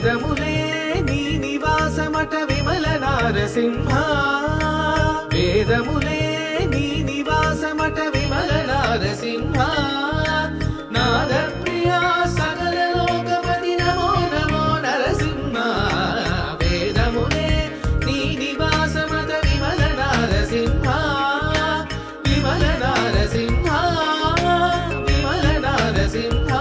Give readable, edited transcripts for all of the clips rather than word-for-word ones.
వేదములే నీ నివాసమట విమల నారసింహ వేదములే నీ నివాసమట విమల నారసింహ నాద ప్రియా సకల లోకపతి నమో నమో నరసింహ వేదములే నీ నివాసమట విమల నారసింహ విమల నారసింహ విమల నారసింహ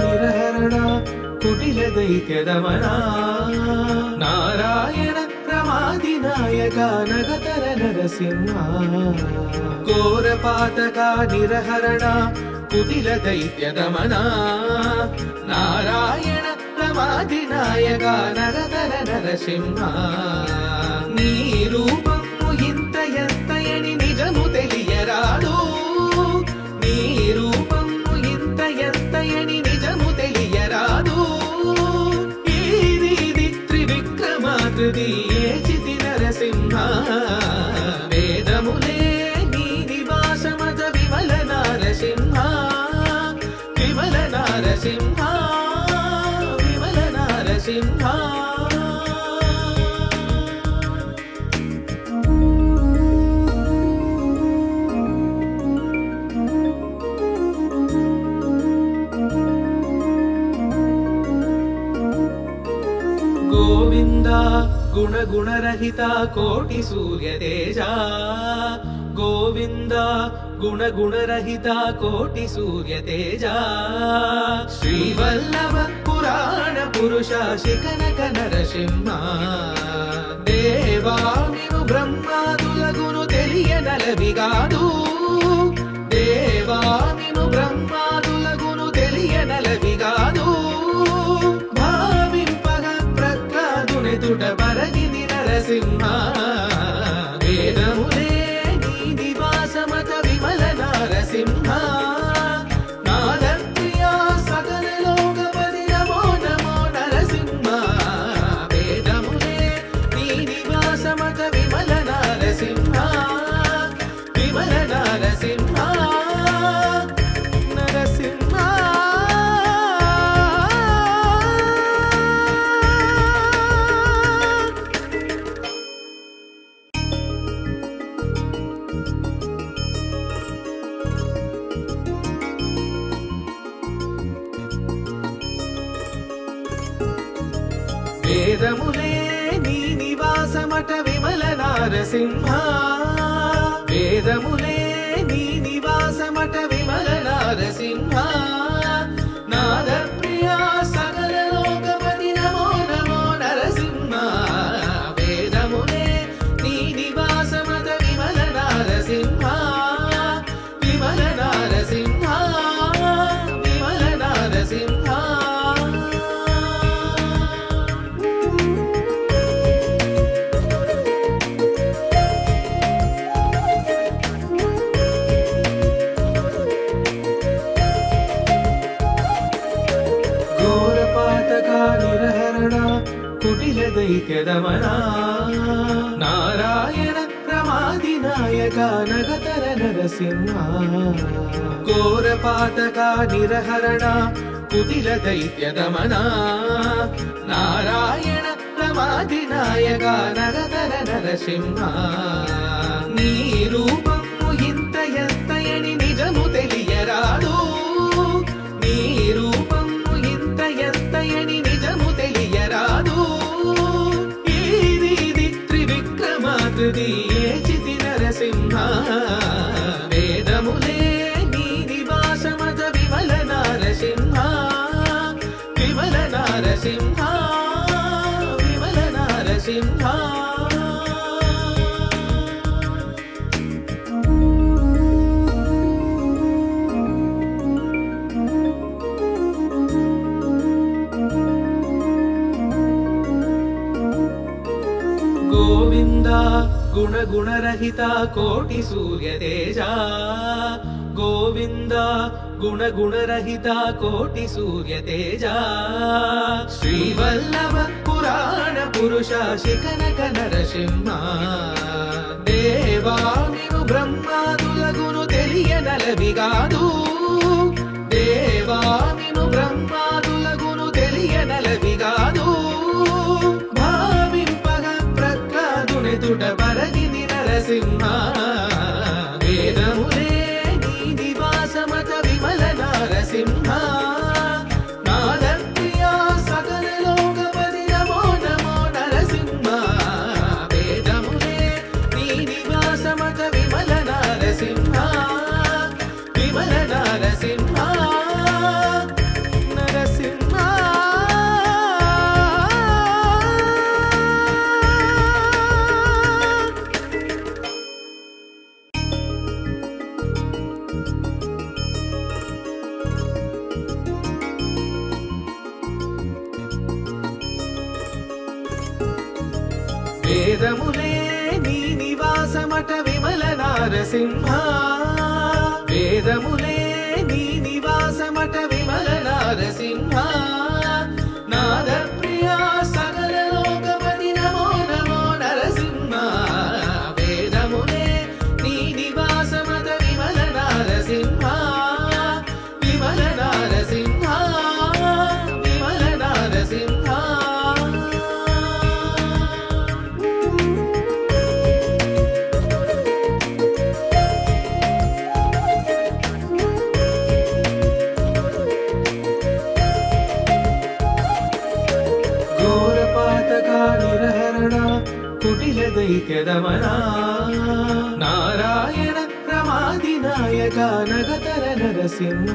నిరహరణ కుటిల దైత్యదమన నారాయణ ప్రమాది నాయక నగతర నరసింహ ఘోరపాతక నిరహరణ కుటిల దైత్యదమన నారాయణ ప్రమాది నాయక నగతర నరసింహ నీ రూపము ఇంత ఎంతయని నిజము తెలియరాదు నీ రూపము ఇంత ఎంతయని నిజము తెలియరాదు ఇది త్రివిక్రమాకృతి ఏచితి నరసింహ వేదములే నీ నివాసమత విమల నారసింహ విమల నారసింహ విమల నారసింహ गुण गुण रहिता कोटि सूर्य तेजा गोविंदा गुण गुण रहिता कोटि सूर्य तेजा श्रीवल्लभ पुराण पुरुषा शिकनक नरसिंह देवामिनु ब्रह्मादुलगुनु తెలియనలవిగాడు देवामिनु ब्रह्मादुलगुनु తెలియనలవిగాడు బరగిది నరసింహ వేదములే నీ నివాసమత విమల నారసింహ నాద ప్రియా సకల లోకపతి నమో నమో నరసింహ వేదములే నీ నివాసమత విమల నారసింహ విమల నారసింహ నరసింహ వేదములే నీ నివాసమట విమల నారసింహ వేదములే నీ నివాసమట విమల నారసింహ నాద ప్రియా సకల లోకపతి నమో నమో నరసింహ వేదములే నీ నివాసమట విమల నారసింహ విమల నారసింహ విమల నారసింహ నిరహరణ కుటిల దైత్యదమన నారాయణ ప్రమాది నాయక నగతర నరసింహ ఘోరపాతక నిరహరణ కుటిల దైత్యదమన నారాయణ ప్రమాది నాయక నగతర నరసింహ నీ రూపము ఇంత ఎంతయని నిజము తెలియరాదు నీ రూపము ఇంత ఎంతయని నిజము తెలియరాదు ఇది త్రివిక్రమాకృతి ఏచితి నరసింహ వేదములే నీ నివాసమత విమల నారసింహ విమల నారసింహ విమల నారసింహ गुणगुणरहिता कोटिसूर्यतेजा गोविन्द गुणगुणरहिता कोटिसूर्यतेजा श्रीवल्लभ पुराण पुरुष शिखनक नरसिंह देवा निनु ब्रह्मादुलगुनु తెలియనలవిగాదు దేవా నిను బ్రహ్మాదులగును తెలియనలవిగాదు భావింపగా ప్రహ్లాదునెదుట పరగిది నరసింహ వేదములే నీ నివాసమత విమల నరసింహ నాదప్రియా సకల లోకపతి నమో నమో నరసింహ వేదములే నీ నివాసమత విమల నరసింహ విమల నరసింహ నరసింహ వేదములే నీ నివాసమట విమల నరసింహ వేదములే నీ నివాసమట విమల నరసింహ నాదప్రియా సకల లోకపతి నమో నమో నరసింహ వేదములే నీ నివాసమట విమల నరసింహ విమల నరసింహ విమల నరసింహ కుటిల దైత్యదమన నారాయణ ప్రమాదినాయక నగతర నరసింహ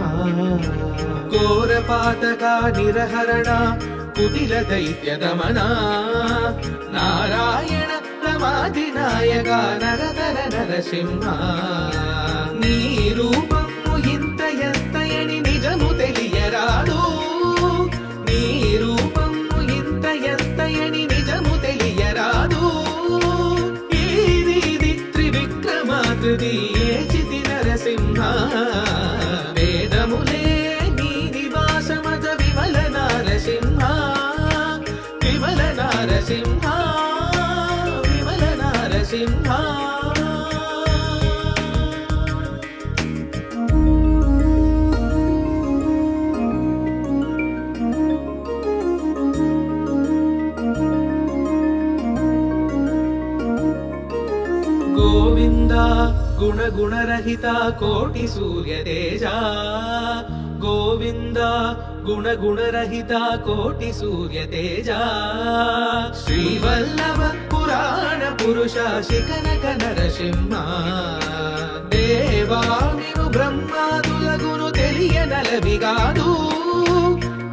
ఘోరపాతక నిరహరణ కుటిల దైత్యదమన నారాయణ ప్రమాదినాయక నగతర నరసింహ నీ రూపము ఇంత ఎత్తయని నిజము తెలియరాదు నీ రూపము ఇంత ఎత్తయని నిజము తెలియరాదు ఈది త్రివిక్రమాకృతి ఏచితి నరసింహ వేదములే నీ నివాసమత విమల నరసింహ విమల నరసింహ విమల నరసింహ गोविन्द गुणगुणरहिता कोटिसूर्यतेजा गोविन्द गुणगुणरहिता कोटिसूर्यतेजा श्रीवल्लभ पुराण पुरुष शिखनक नरसिंह देवा निनु ब्रह्मादुलगुनु తెలియనలవిగాదు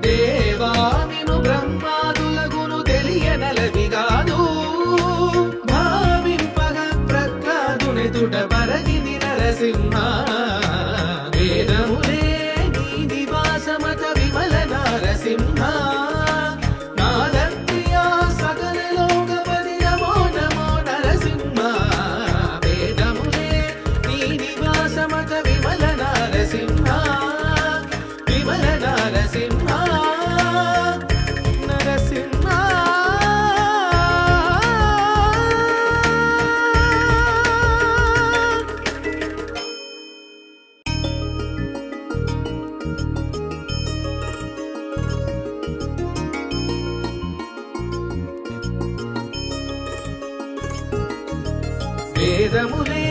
దేవా నిను బ్రహ్మాదులగును తెలియనలవిగాదు ఎదుట పరగిది నరసింహ వేదములే నీ నివాసమత విమల నరసింహ నాదప్రియా సకల లోకపతి నమో నమో నరసింహ వేదములే నీ నివాసమత విమల నరసింహ విమల నరసింహ నరసింహ వేదములే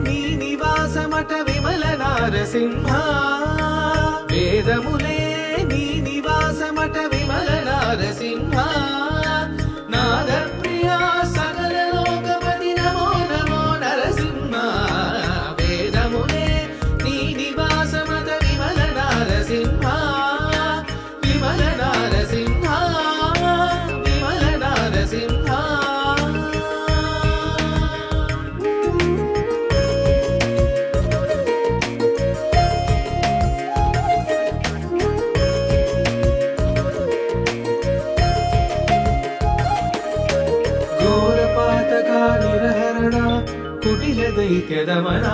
నీ నివాసమట విమల నరసింహ వేదములే నీ నివాసమట విమల నరసింహ నాదప్రియా సకల లోకపతి నమో నమో నరసింహ వేదములే నీ నివాసమత విమల నరసింహ విమల నరసింహ విమల నరసింహ निर्हरण कुटिल दैत्यदमन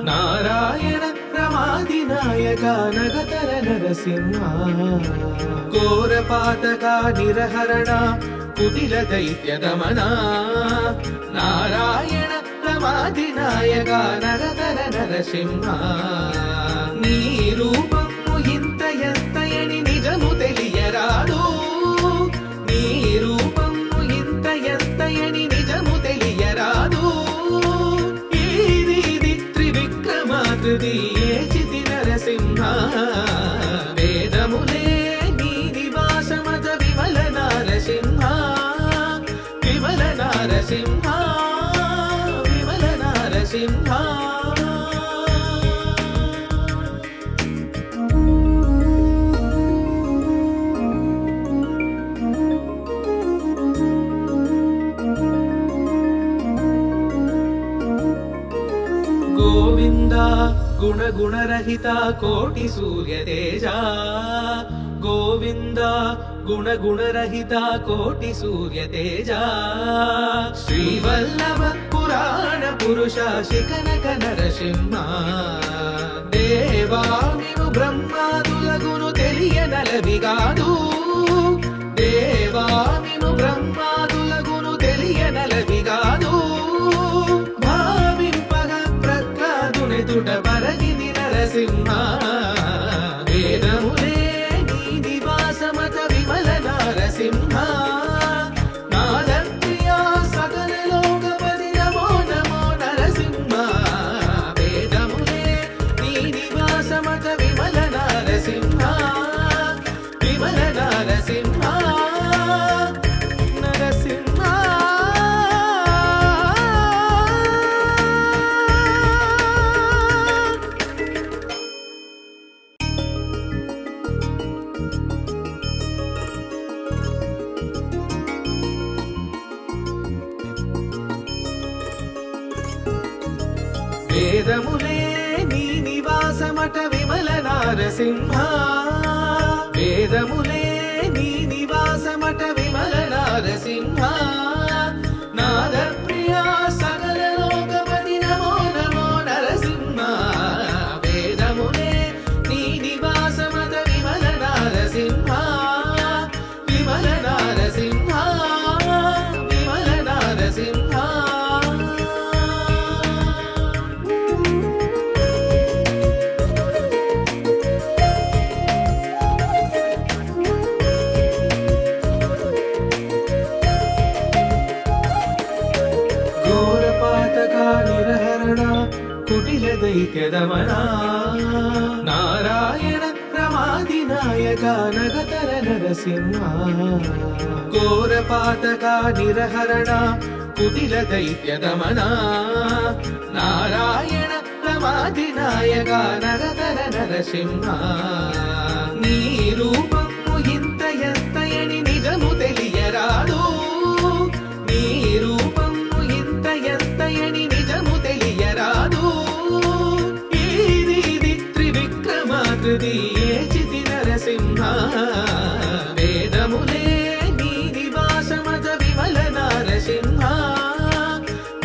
नारायण प्रमादिनायक नगतर नरसिंह घोरपातक निर्हरण कुटिल दैत्यदमन नारायण प्रमादिनायक नगतर नरसिंह नी रूपमु इंत एंतयनि निजमु तेलियरादु नी रूपमु इंत एंतयनि निजमु तेलियरादु ई रीति त्रिविक्रमाकृति ఏచితి నరసింహ వేదములే నీ నివాసమత విమల నరసింహ విమల నరసింహ విమల నరసింహ गोविंदा गुण गुणरहिता कोटि सूर्य तेजा गोविंदा गुण गुणरहिता कोटि सूर्य तेजा श्रीवल्लभ पुराण पुरुष शिखनक नरसिंह देवामिनु ब्रह्मादुलगुनु తెలియనలవిగాదు देवामिनु ब्रह्मादुलगुनु తెలియనలవిగాదు बरगिनि नरसिंह वेदमुले नी निवासमत विमल नरसिंह नादप्रिया सकल लोकपति नमो नमो नरसिंह वेदमुले नी निवासमत विमल नरसिंह विमल नरसिंह नरसिंह వేదములే నీ నివాసమట విమల నరసింహ వేదములే నీ నివాసమట విమల నరసింహ నాదప్రియ సకల లోకపతి నమో నమో నరసింహ వేదములే నీ నివాసమట విమల నరసింహ విమల నరసింహ విమల నరసింహ निर्हरण कुटिल दैत्यदमन नारायण प्रमादिनायक नगतर नरसिंह घोरपातक निर्हरण कुटिल दैत्यदमन नारायण प्रमादिनायक नगतर नरसिंह नी रूपमु इंत एंतयनि निजमु తెలియరాదు నీ రూపము ఇంత ఎంతయని నిజము తెలియరాదు ఈ రీతి త్రివిక్రమాకృతి ఏచితి నరసింహ వేదములే నీ నివాసమత విమల నరసింహ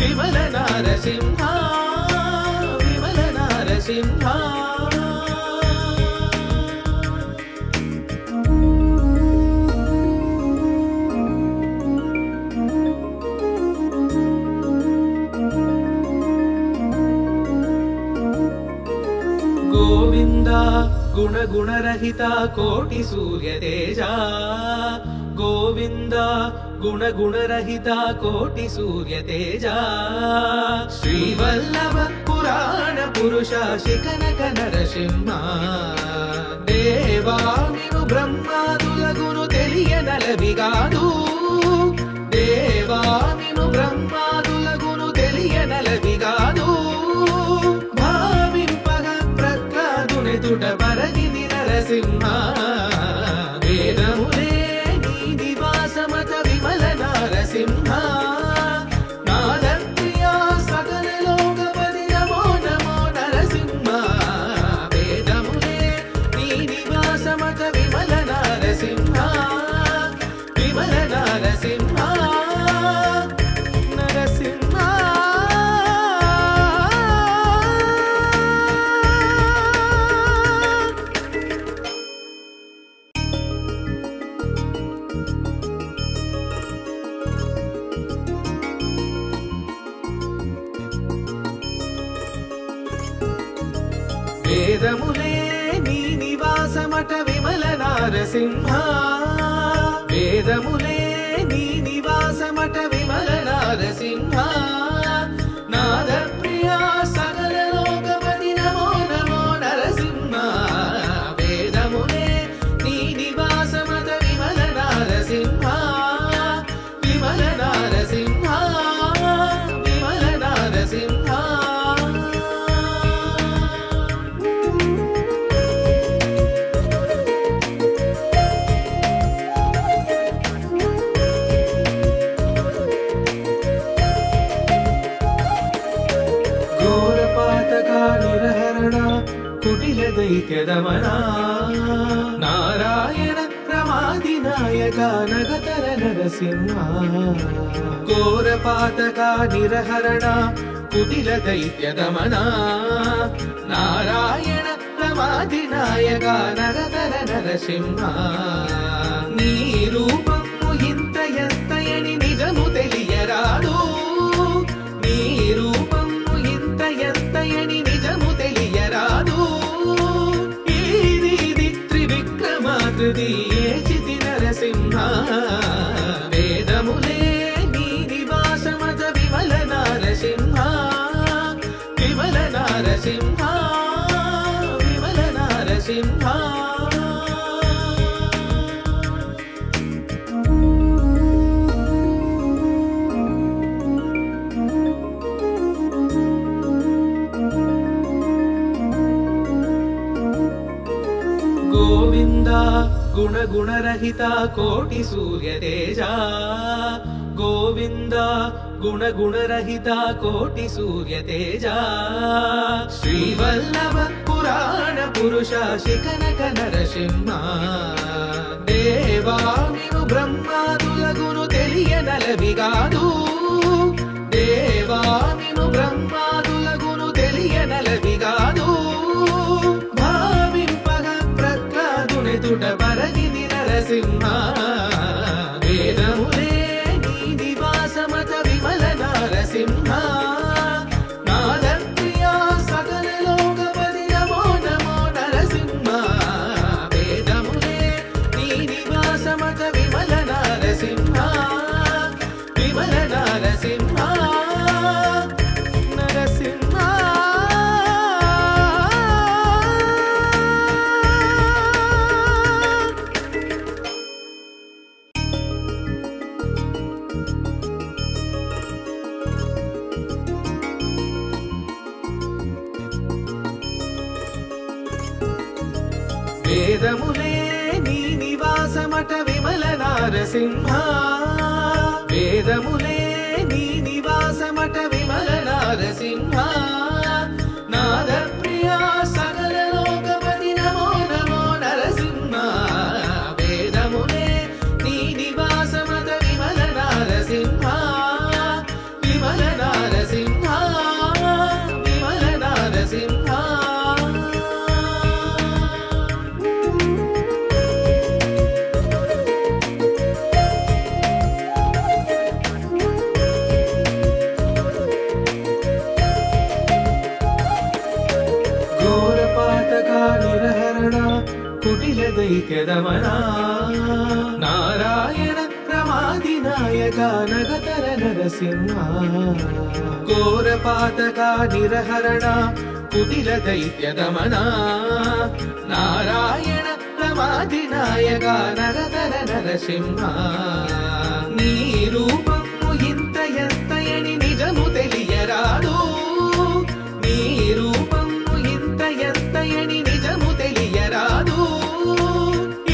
విమల నరసింహ విమల నరసింహ गोविंदा गुण गुणरहिता कोटि सूर्य तेजा गोविंदा गुण गुणरहिता कोटि सूर्य तेजा श्रीवल्लभ पुराण पुरुष शिखनक नरसिंह देवामिनु ब्रह्मादुलगुनु తెలియనలవిగాదు देवामिनु ब्रह्मादुलगुनु తెలియనలవిగాదు बरगिनि नरसिंह वेदमुले नी निवासमत विमल नरसिंह नादप्रिय सकल लोकपति नमो नमो नरसिंह वेदमुले नी निवासमत विमल नरसिंह विमल नरसिंह వేదములే నీ నివాసమట విమల నారసింహ వేదములే నీ నివాసమట విమల నారసింహ నాద ప్రియా సకల లోకపతి నమో నమో నరసింహ వేదములే నీ నివాసమట విమల నారసింహ విమల నారసింహ విమల నారసింహ నిరహరణ కుటిల దైత్యదమన నారాయణ ప్రమాదినాయక నగతర నరసింహ ఘోరపాతక నిరహరణ కుటిల దైత్యదమన నారాయణ ప్రమాదినాయక నగతర నరసింహ నీ రూపము ఇంత ఎత్తయని నిజము తెలియరాదు నీ రూపము ఇంత ఎత్తయని నిజము తెలియరాదు ఇది త్రివిక్రమాకృతి ఏచితి నరసింహ వేదములే నీ నివాసమత విమల నారసింహ విమల నారసింహ విమల నారసింహ గోవింద గుణ గుణరహిత కోటి సూర్య తేజ గోవింద గుణ గుణరహిత కోటి సూర్య తేజ శ్రీవల్లభ పురాణ పురుష శిఖనక నరసింహ దేవామిను బ్రహ్మాదులగును తెలియనలవిగాదు దేవామిను బ్రహ్మాదులగును తెలియనలవిగాదు పరగిది నరసింహ వేదములే నీ నివాసమత విమల నారసింహ నాద ప్రియా సకల లోకపతి నమో నమో నరసింహ వేదములే నీ నివాసమత విమల నారసింహ విమల నారసింహ నరసింహ వేదములే నీ నివాసమట విమల నారసింహ వేదములే నీ నివాసమట విమల నారసింహ నాద ప్రియా సకల లోకపతి నమో నమో నరసింహ వేదములే నీ నివాసమట విమల నారసింహ విమల నారసింహ విమల నారసింహ నిరహరణ కుటిల దైత్యదమన నారాయణ ప్రమాదినాయక నగతర నరసింహ ఘోరపాతక నిరహరణ కుటిల దైత్యదమన నారాయణ ప్రమాదినాయక నగతర నరసింహ నీ రూపము ఇంత ఎత్తయని నిజము తెలియరాదు నీ రూపము ఇంత ఎత్తయని నిజము తెలియరాదు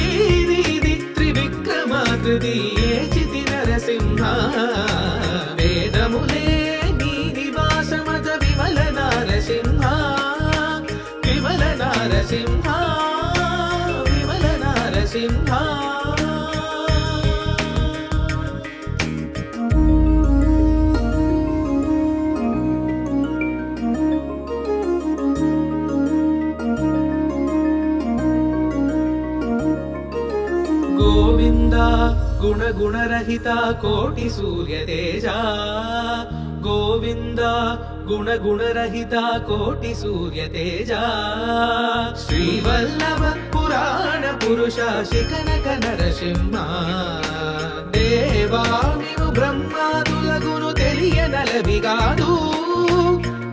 ఇది త్రివిక్రమాకృతి ఏచితి నరసింహ వేదములే నీ నివాసమత విమల నారసింహ విమల నారసింహ విమల నారసింహ గోవింద గుణ గుణరహిత కోటి సూర్య తేజ गोविन्द गुणगुणरहित कोटि सूर्य तेजा श्रीवल्लभ पुराण पुरुष शिखनक नरसिंह देवामिनु ब्रह्मादुलगुनु తెలియనలవిగాదు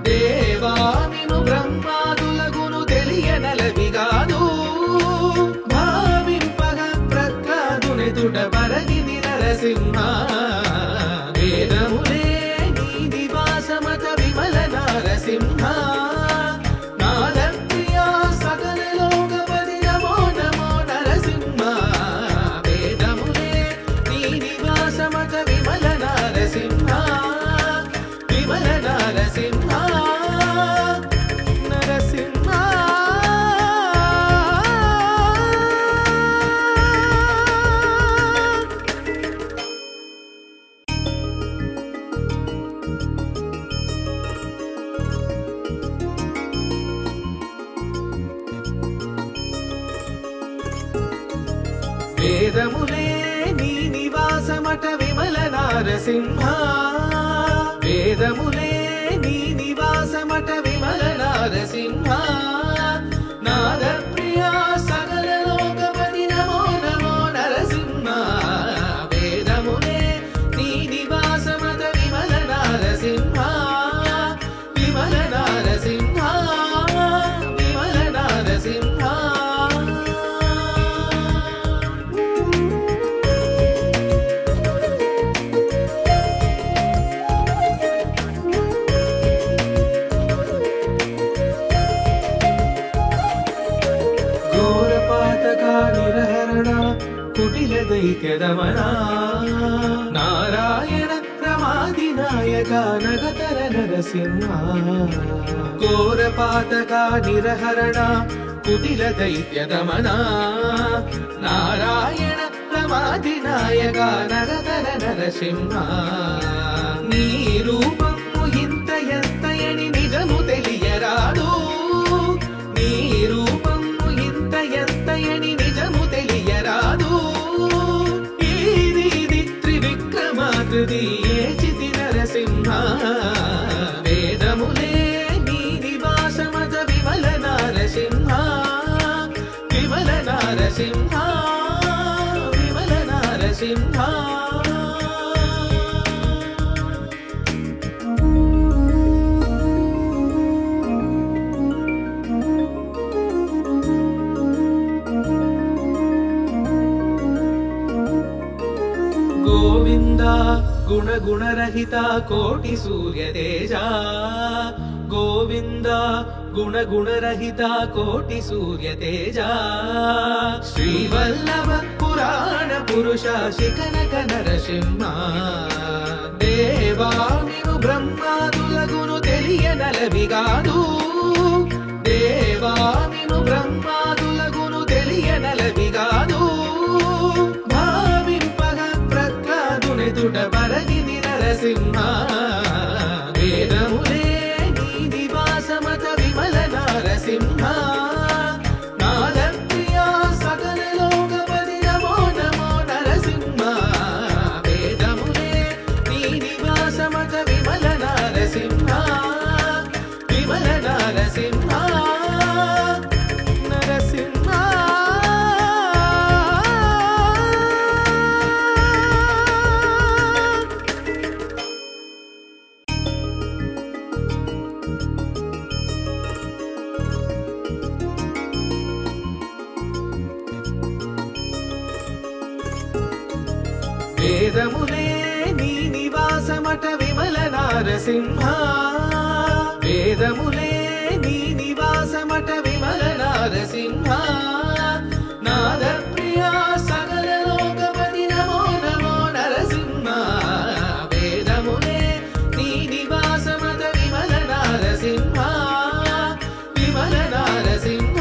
దేవామిను బ్రహ్మాదులగును తెలియనలవిగాదు భావింపగ ప్రహ్లాదునెదుట పరగిని నరసింహ వేదములే నీ నివాసమత విమల నరసింహ నాదప్రియా సకల లోకపతి నమో నమో నరసింహ వేదములే నీ నివాసమత విమల నరసింహ విమల నరసింహ నరసింహ వేదములే నీ నివాసమట విమల నరసింహ వేదములే నీ నివాసమట విమల నరసింహ నాదప్రియా సకల లోకపతి నమో నమో నరసింహ వేదములే నీ నివాసమట విమల నరసింహ విమల నరసింహ విమల నరసింహ నిరహరణ కుటిల దైత్యదమన నారాయణ ప్రమాదినాయక నగతర నరసింహ ఘోరపాతక నిరహరణ కుటిల దైత్యదమన నారాయణ ప్రమాదినాయక నగతర నరసింహ నీ రూపము ఇంత ఎంతయని నిజము తెలియరాదు నీ రూపము ఇంత ఎంతయని నిజము తెలియరాదు ఇది త్రివిక్రమాకృతి ఏచితి నరసింహ వేదములే నీ నివాసమత విమల నరసింహ విమల నరసింహ విమల నరసింహ गोविन्द गुणगुणरहित कोटि सूर्य तेजा गोविन्द गुणगुणरहित कोटि सूर्य तेजा श्रीवल्लभ पुराण पुरुष शिखनक नरसिंह देवामिनु ब्रह्मादुलगुनु తెలియనలవిగాదు దేవామిను బ్రహ్మాదులగును తెలియనలవిగాదు దుట పరగిని నరసింహ వేదములే నీ నివాసమత విమల నరసింహ నాదప్రియా సకల లోకపతి నమో నమో నరసింహ వేదములే నీ నివాసమత విమల నరసింహ విమల నరసింహ నరసింహ వేదములే నీ నివాసమట విమల నరసింహ వేదములే నీ నివాసమట విమల నరసింహ నాదప్రియా సకల లోకపతి నమో నమో నరసింహ వేదములే నీ నివాసమత విమల నరసింహ విమల నరసింహ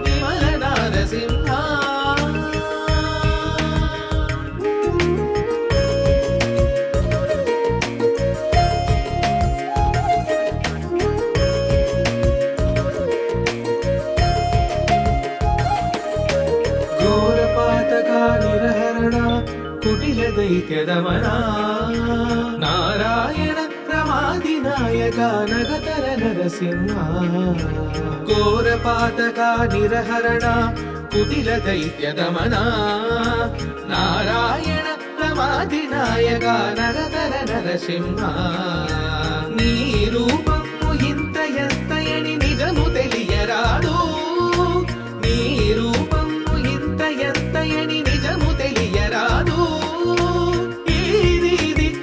విమల నరసింహ నిరహరణ కుటిల దైత్యదమన నారాయణ ప్రమాదినాయక నగతర నరసింహ ఘోరపాతక నిరహరణ కుటిల దైత్య దమన నారాయణ ప్రమాదినాయక నగతర నరసింహ నీ రూపము ఇంత ఎంతయని నిజము తెలియరాదు నీ రూపము ఇంత ఎంతయని నిజము తెలియరాదు ఈది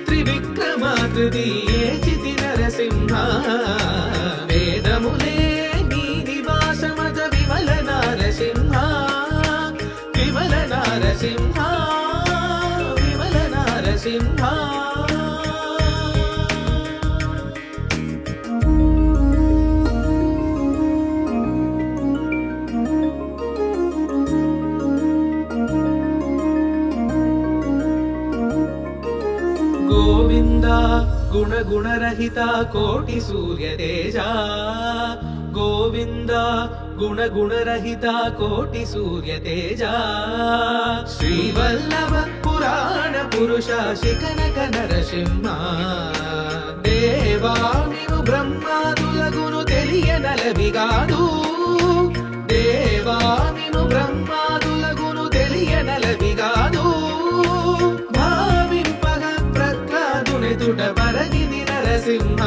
త్రివిక్రమాకృతి ఏచితి నరసింహ వేదములే నీ నివాసమత విమల నారసింహ విమల నారసింహ విమల నారసింహ గోవింద గుణ గుణరహిత కోటి సూర్య తేజ గోవింద గుణ గుణరహిత కోటి సూర్య తేజ శ్రీవల్లభ పురాణ పురుష శిఖనక నరసింహ దేవామిను బ్రహ్మాదులగును తెలియనలవిగాడు దేవామిను బ్రహ్మాదులగును తెలియనలవిగాడు భావింపగ ప్రహ్లాదుని తుట పరగిని నరసింహ